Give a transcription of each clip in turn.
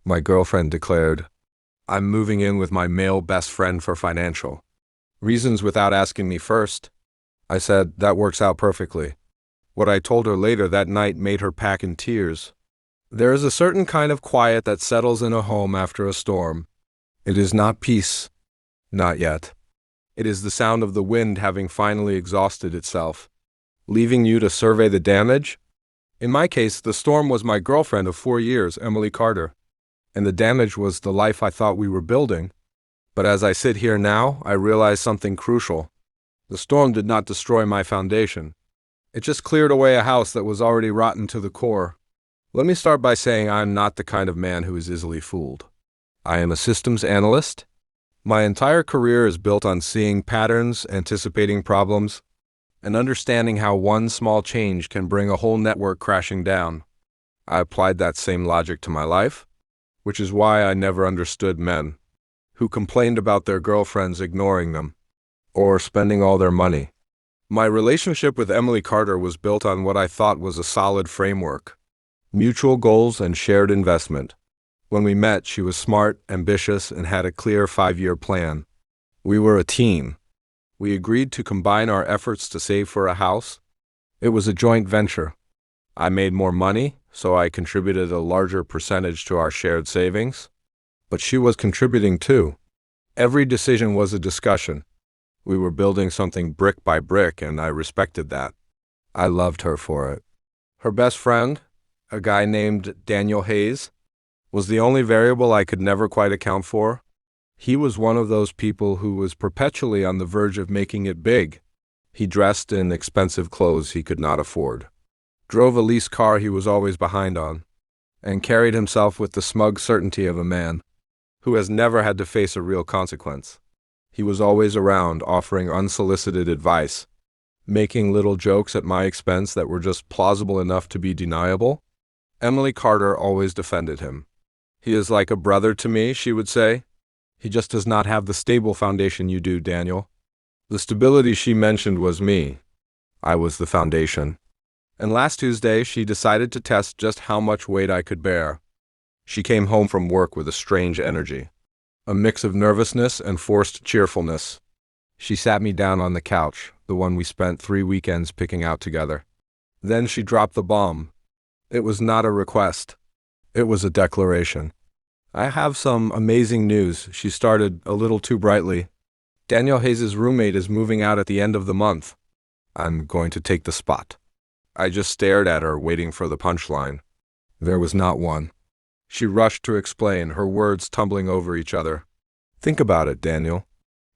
My girlfriend declared, "I'm moving in with my male best friend for financial reasons without asking me first." I said, "That works out perfectly." What I told her later that night made her pack in tears. There is a certain kind of quiet that settles in a home after a storm. It is not peace, not yet. It is the sound of the wind having finally exhausted itself, leaving you to survey the damage. In my case, the storm was my girlfriend of 4 years, Emily Carter, and the damage was the life I thought we were building. But as I sit here now, I realize something crucial. The storm did not destroy my foundation. It just cleared away a house that was already rotten to the core. Let me start by saying I am not the kind of man who is easily fooled. I am a systems analyst. My entire career is built on seeing patterns, anticipating problems, and understanding how one small change can bring a whole network crashing down. I applied that same logic to my life, which is why I never understood men who complained about their girlfriends ignoring them or spending all their money. My relationship with Emily Carter was built on what I thought was a solid framework: mutual goals and shared investment. When we met, she was smart, ambitious, and had a clear 5-year plan. We were a team. We agreed to combine our efforts to save for a house. It was a joint venture. I made more money, so I contributed a larger percentage to our shared savings. But she was contributing too. Every decision was a discussion. We were building something brick by brick, and I respected that. I loved her for it. Her best friend, a guy named Daniel Hayes, was the only variable I could never quite account for. He was one of those people who was perpetually on the verge of making it big. He dressed in expensive clothes he could not afford, drove a leased car he was always behind on, and carried himself with the smug certainty of a man who has never had to face a real consequence. He was always around, offering unsolicited advice, making little jokes at my expense that were just plausible enough to be deniable. Emily Carter always defended him. "He is like a brother to me," she would say. "He just does not have the stable foundation you do, Daniel." The stability she mentioned was me. I was the foundation. And last Tuesday, she decided to test just how much weight I could bear. She came home from work with a strange energy, a mix of nervousness and forced cheerfulness. She sat me down on the couch, the one we spent 3 weekends picking out together. Then she dropped the bomb. It was not a request. It was a declaration. "I have some amazing news," she started a little too brightly. "Daniel Hayes' roommate is moving out at the end of the month. I'm going to take the spot." I just stared at her, waiting for the punchline. There was not one. She rushed to explain, her words tumbling over each other. "Think about it, Daniel.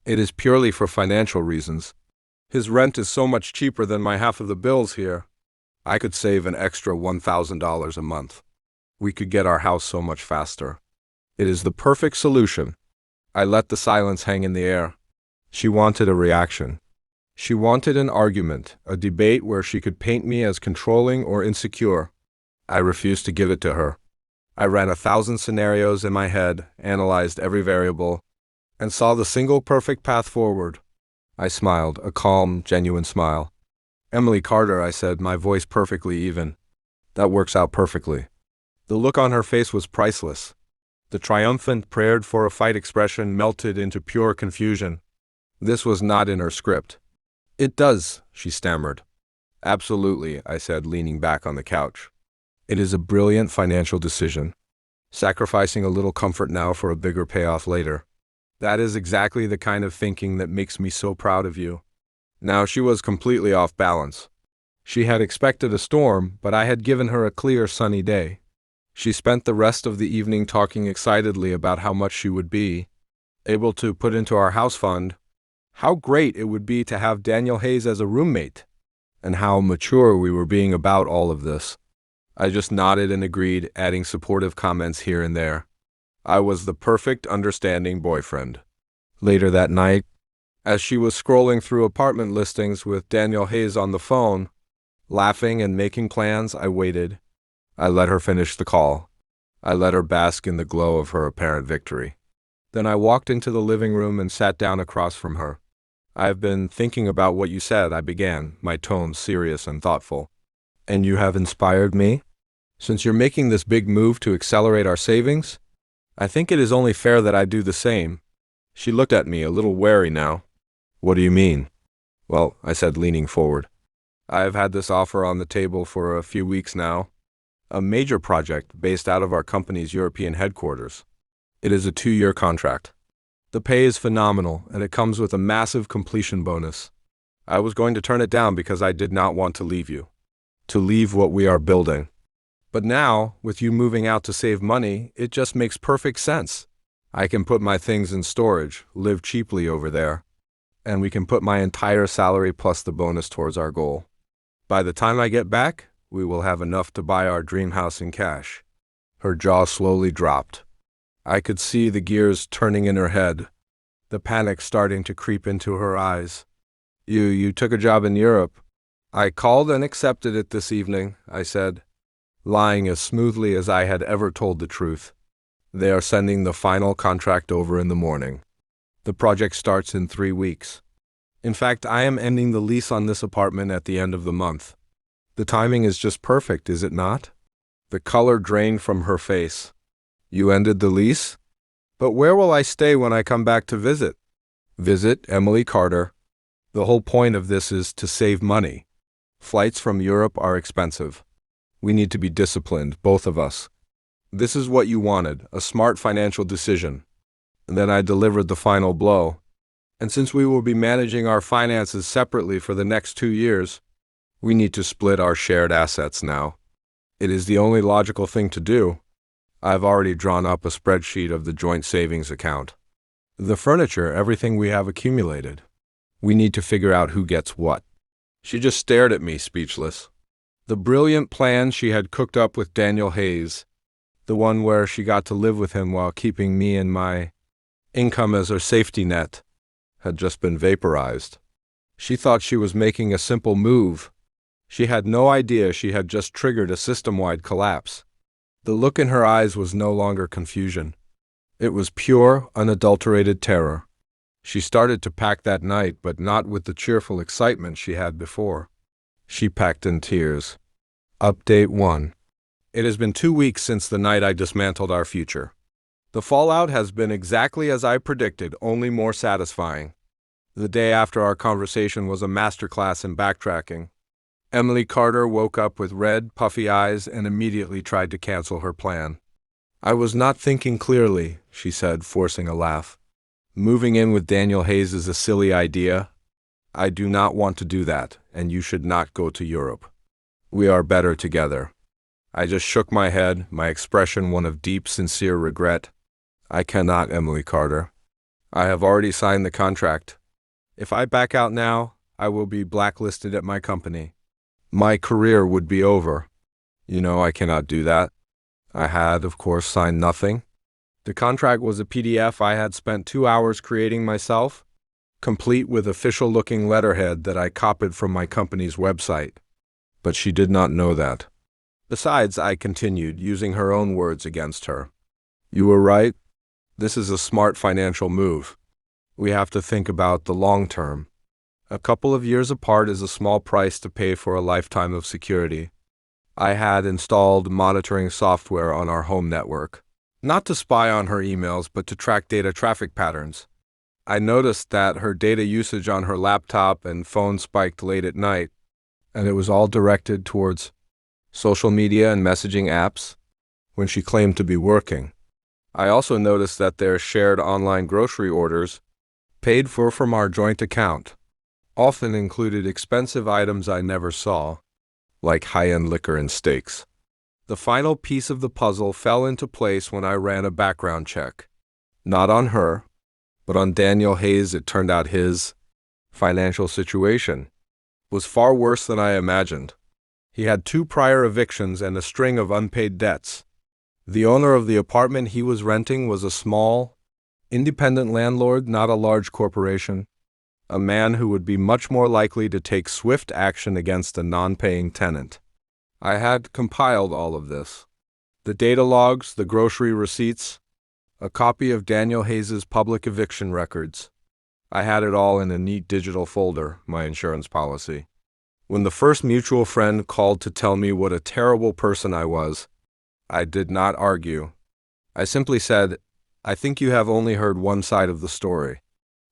It is purely for financial reasons. His rent is so much cheaper than my half of the bills here. I could save an extra $1,000 a month. We could get our house so much faster. It is the perfect solution." I let the silence hang in the air. She wanted a reaction. She wanted an argument, a debate where she could paint me as controlling or insecure. I refused to give it to her. I ran 1,000 scenarios in my head, analyzed every variable, and saw the single perfect path forward. I smiled, a calm, genuine smile. "Emily Carter," I said, my voice perfectly even. "That works out perfectly." The look on her face was priceless. The triumphant, prepared-for-a-fight expression melted into pure confusion. This was not in her script. "It does," she stammered. "Absolutely," I said, leaning back on the couch. "It is a brilliant financial decision. Sacrificing a little comfort now for a bigger payoff later. That is exactly the kind of thinking that makes me so proud of you." Now she was completely off balance. She had expected a storm, but I had given her a clear, sunny day. She spent the rest of the evening talking excitedly about how much she would be able to put into our house fund, how great it would be to have Daniel Hayes as a roommate, and how mature we were being about all of this. I just nodded and agreed, adding supportive comments here and there. I was the perfect, understanding boyfriend. Later that night, as she was scrolling through apartment listings with Daniel Hayes on the phone, laughing and making plans, I waited. I let her finish the call. I let her bask in the glow of her apparent victory. Then I walked into the living room and sat down across from her. "I've been thinking about what you said," I began, my tone serious and thoughtful. "And you have inspired me? Since you're making this big move to accelerate our savings, I think it is only fair that I do the same. She looked at me, a little wary now. What do you mean? Well, I said, leaning forward. I have had this offer on the table for a few weeks now. A major project based out of our company's European headquarters. It is a 2-year contract. The pay is phenomenal, and it comes with a massive completion bonus. I was going to turn it down because I did not want to leave you. To leave what we are building. But now, with you moving out to save money, it just makes perfect sense. I can put my things in storage, live cheaply over there, and we can put my entire salary plus the bonus towards our goal. By the time I get back, we will have enough to buy our dream house in cash. Her jaw slowly dropped. I could see the gears turning in her head, the panic starting to creep into her eyes. You took a job in Europe. I called and accepted it this evening, I said, lying as smoothly as I had ever told the truth. They are sending the final contract over in the morning. The project starts in 3 weeks. In fact, I am ending the lease on this apartment at the end of the month. The timing is just perfect, is it not? The color drained from her face. You ended the lease? But where will I stay when I come back to visit? Visit Emily Carter. The whole point of this is to save money. Flights from Europe are expensive. We need to be disciplined, both of us. This is what you wanted, a smart financial decision. And then I delivered the final blow. And since we will be managing our finances separately for the next 2 years, we need to split our shared assets now. It is the only logical thing to do. I've already drawn up a spreadsheet of the joint savings account. The furniture, everything we have accumulated. We need to figure out who gets what. She just stared at me, speechless. The brilliant plan she had cooked up with Daniel Hayes, the one where she got to live with him while keeping me and my income as her safety net, had just been vaporized. She thought she was making a simple move. She had no idea she had just triggered a system-wide collapse. The look in her eyes was no longer confusion. It was pure, unadulterated terror. She started to pack that night, but not with the cheerful excitement she had before. She packed in tears. Update 1. It has been 2 weeks since the night I dismantled our future. The fallout has been exactly as I predicted, only more satisfying. The day after our conversation was a masterclass in backtracking. Emily Carter woke up with red, puffy eyes and immediately tried to cancel her plan. I was not thinking clearly, she said, forcing a laugh. Moving in with Daniel Hayes is a silly idea. I do not want to do that, and you should not go to Europe. We are better together. I just shook my head, my expression one of deep, sincere regret. I cannot, Emily Carter. I have already signed the contract. If I back out now, I will be blacklisted at my company. My career would be over. You know I cannot do that. I had, of course, signed nothing. The contract was a PDF I had spent 2 hours creating myself, complete with official-looking letterhead that I copied from my company's website. But she did not know that. Besides, I continued, using her own words against her. You were right. This is a smart financial move. We have to think about the long term. A couple of years apart is a small price to pay for a lifetime of security. I had installed monitoring software on our home network, not to spy on her emails, but to track data traffic patterns. I noticed that her data usage on her laptop and phone spiked late at night, and it was all directed towards social media and messaging apps when she claimed to be working. I also noticed that their shared online grocery orders, paid for from our joint account, often included expensive items I never saw, like high-end liquor and steaks. The final piece of the puzzle fell into place when I ran a background check. Not on her, but on Daniel Hayes. It turned out his financial situation was far worse than I imagined. He had 2 prior evictions and a string of unpaid debts. The owner of the apartment he was renting was a small, independent landlord, not a large corporation, a man who would be much more likely to take swift action against a non-paying tenant. I had compiled all of this. The data logs, the grocery receipts, a copy of Daniel Hayes' public eviction records. I had it all in a neat digital folder, my insurance policy. When the first mutual friend called to tell me what a terrible person I was, I did not argue. I simply said, I think you have only heard one side of the story.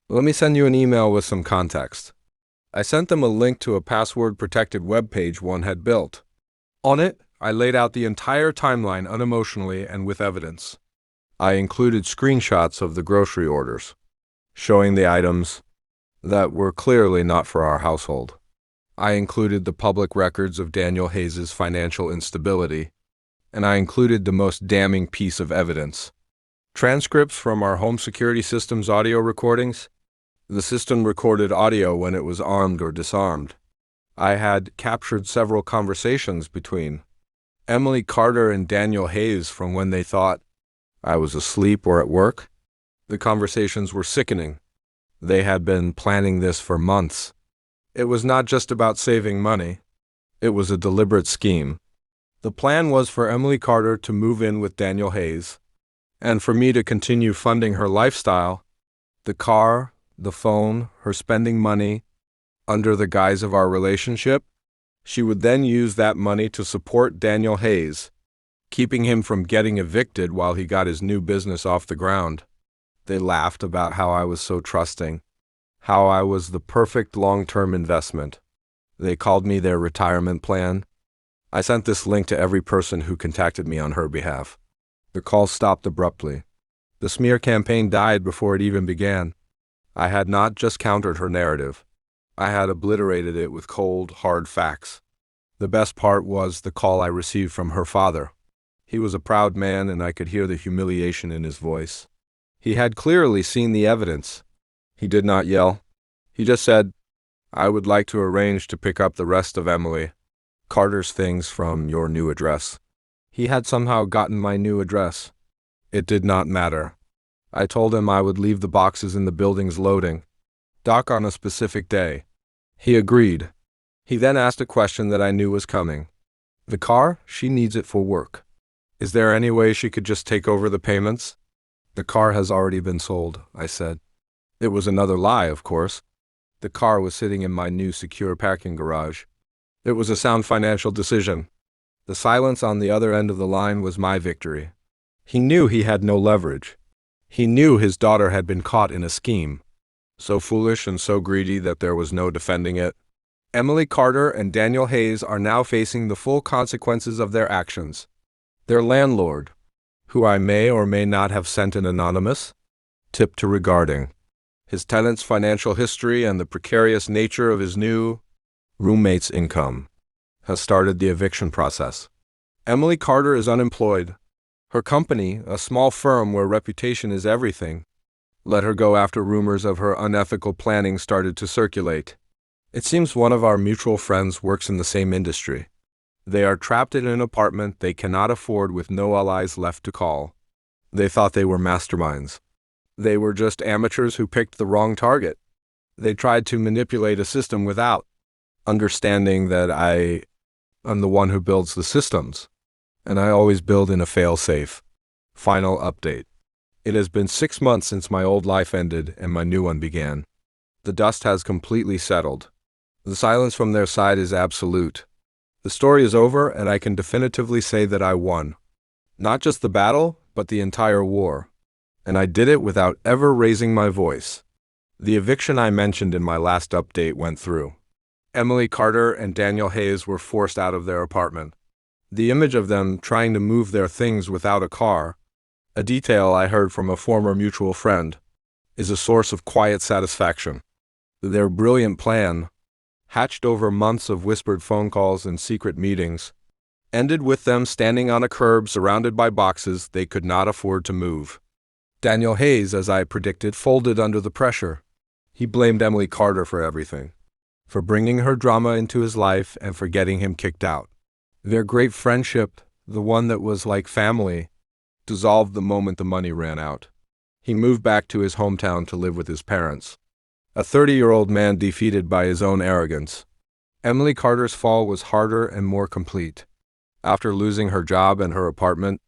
Let me send you an email with some context. I sent them a link to a password-protected web page one had built. On it, I laid out the entire timeline unemotionally and with evidence. I included screenshots of the grocery orders, showing the items that were clearly not for our household. I included the public records of Daniel Hayes' financial instability, and I included the most damning piece of evidence: transcripts from our home security system's audio recordings. The system recorded audio when it was armed or disarmed. I had captured several conversations between Emily Carter and Daniel Hayes from when they thought I was asleep or at work. The conversations were sickening. They had been planning this for months. It was not just about saving money. It was a deliberate scheme. The plan was for Emily Carter to move in with Daniel Hayes, and for me to continue funding her lifestyle, the car, the phone, her spending money, under the guise of our relationship. She would then use that money to support Daniel Hayes, keeping him from getting evicted while he got his new business off the ground. They laughed about how I was so trusting, how I was the perfect long-term investment. They called me their retirement plan. I sent this link to every person who contacted me on her behalf. The call stopped abruptly. The smear campaign died before it even began. I had not just countered her narrative. I had obliterated it with cold, hard facts. The best part was the call I received from her father. He was a proud man, and I could hear the humiliation in his voice. He had clearly seen the evidence. He did not yell. He just said, I would like to arrange to pick up the rest of Emily Carter's things from your new address. He had somehow gotten my new address. It did not matter. I told him I would leave the boxes in the building's loading dock on a specific day. He agreed. He then asked a question that I knew was coming. The car? She needs it for work. Is there any way she could just take over the payments? The car has already been sold, I said. It was another lie, of course. The car was sitting in my new secure parking garage. It was a sound financial decision. The silence on the other end of the line was my victory. He knew he had no leverage. He knew his daughter had been caught in a scheme, so foolish and so greedy that there was no defending it. Emily Carter and Daniel Hayes are now facing the full consequences of their actions. Their landlord, who I may or may not have sent an anonymous tip to regarding his tenant's financial history and the precarious nature of his new roommate's income, has started the eviction process. Emily Carter is unemployed. Her company, a small firm where reputation is everything, let her go after rumors of her unethical planning started to circulate. It seems one of our mutual friends works in the same industry. They are trapped in an apartment they cannot afford with no allies left to call. They thought they were masterminds. They were just amateurs who picked the wrong target. They tried to manipulate a system without understanding that I am the one who builds the systems, and I always build in a fail-safe. Final update. It has been 6 months since my old life ended and my new one began. The dust has completely settled. The silence from their side is absolute. The story is over, and I can definitively say that I won. Not just the battle, but the entire war. And I did it without ever raising my voice. The eviction I mentioned in my last update went through. Emily Carter and Daniel Hayes were forced out of their apartment. The image of them trying to move their things without a car, a detail I heard from a former mutual friend, is a source of quiet satisfaction. Their brilliant plan, hatched over months of whispered phone calls and secret meetings, ended with them standing on a curb surrounded by boxes they could not afford to move. Daniel Hayes, as I predicted, folded under the pressure. He blamed Emily Carter for everything, for bringing her drama into his life and for getting him kicked out. Their great friendship, the one that was like family, dissolved the moment the money ran out. He moved back to his hometown to live with his parents. A 30-year-old man defeated by his own arrogance. Emily Carter's fall was harder and more complete. After losing her job and her apartment,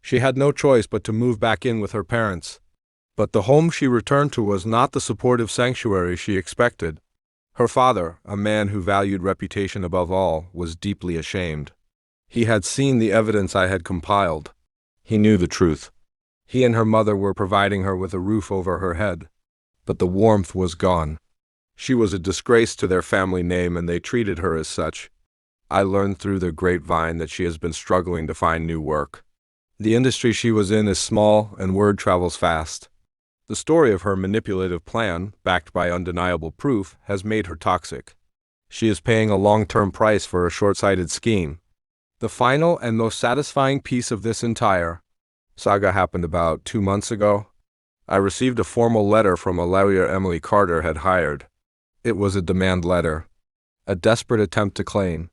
she had no choice but to move back in with her parents. But the home she returned to was not the supportive sanctuary she expected. Her father, a man who valued reputation above all, was deeply ashamed. He had seen the evidence I had compiled. He knew the truth. He and her mother were providing her with a roof over her head, but the warmth was gone. She was a disgrace to their family name, and they treated her as such. I learned through the grapevine that she has been struggling to find new work. The industry she was in is small, and word travels fast. The story of her manipulative plan, backed by undeniable proof, has made her toxic. She is paying a long-term price for a short-sighted scheme. The final and most satisfying piece of this entire saga happened about 2 months ago. I received a formal letter from a lawyer Emily Carter had hired. It was a demand letter, a desperate attempt to claim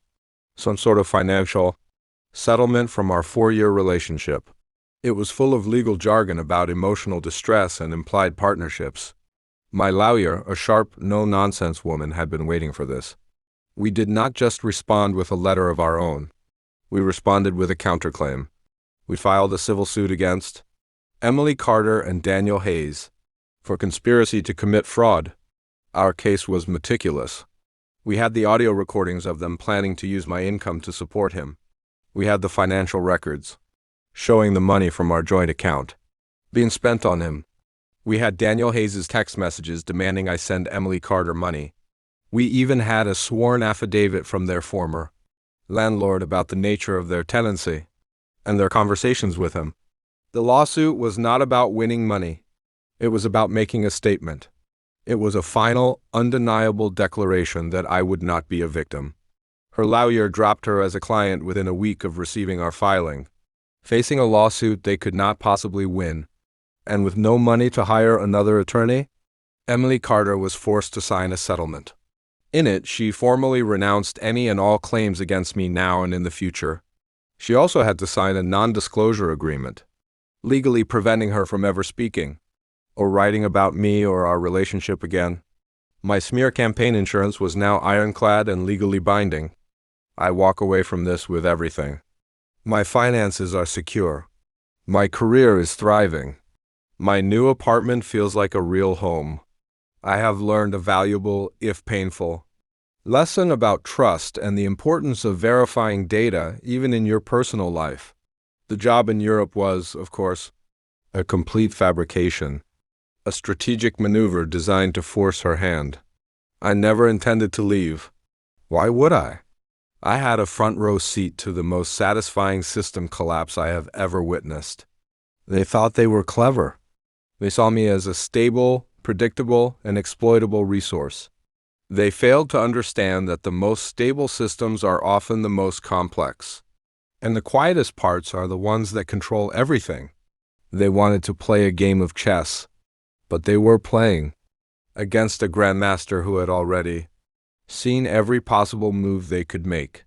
some sort of financial settlement from our 4-year relationship. It was full of legal jargon about emotional distress and implied partnerships. My lawyer, a sharp, no-nonsense woman, had been waiting for this. We did not just respond with a letter of our own. We responded with a counterclaim. We filed a civil suit against Emily Carter and Daniel Hayes for conspiracy to commit fraud. Our case was meticulous. We had the audio recordings of them planning to use my income to support him. We had the financial records showing the money from our joint account being spent on him. We had Daniel Hayes' text messages demanding I send Emily Carter money. We even had a sworn affidavit from their former landlord about the nature of their tenancy and their conversations with him. The lawsuit was not about winning money. It was about making a statement. It was a final, undeniable declaration that I would not be a victim. Her lawyer dropped her as a client within a week of receiving our filing, facing a lawsuit they could not possibly win. And with no money to hire another attorney, Emily Carter was forced to sign a settlement. In it, she formally renounced any and all claims against me now and in the future. She also had to sign a non-disclosure agreement, legally preventing her from ever speaking or writing about me or our relationship again. My smear campaign insurance was now ironclad and legally binding. I walk away from this with everything. My finances are secure. My career is thriving. My new apartment feels like a real home. I have learned a valuable, if painful, lesson about trust and the importance of verifying data even in your personal life. The job in Europe was, of course, a complete fabrication, a strategic maneuver designed to force her hand. I never intended to leave. Why would I? I had a front row seat to the most satisfying system collapse I have ever witnessed. They thought they were clever. They saw me as a stable, predictable, and exploitable resource. They failed to understand that the most stable systems are often the most complex, and the quietest parts are the ones that control everything. They wanted to play a game of chess, but they were playing against a grandmaster who had already seen every possible move they could make.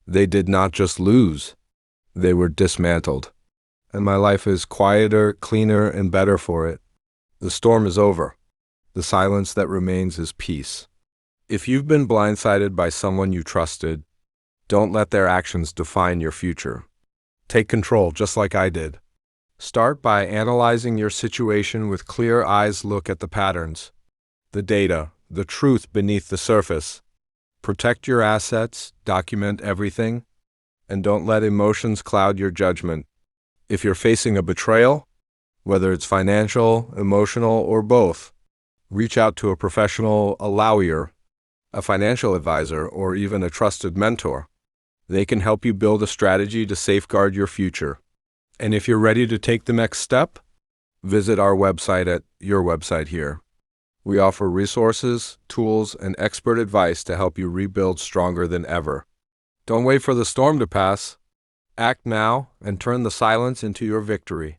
They did not just lose, they were dismantled. And my life is quieter, cleaner, and better for it. The storm is over. The silence that remains is peace. If you've been blindsided by someone you trusted, don't let their actions define your future. Take control, just like I did. Start by analyzing your situation with clear eyes. Look at the patterns, the data, the truth beneath the surface. Protect your assets, document everything, and don't let emotions cloud your judgment. If you're facing a betrayal, whether it's financial, emotional, or both, reach out to a professional, a lawyer, a financial advisor, or even a trusted mentor. They can help you build a strategy to safeguard your future. And if you're ready to take the next step, visit our website at your website here. We offer resources, tools, and expert advice to help you rebuild stronger than ever. Don't wait for the storm to pass. Act now and turn the silence into your victory.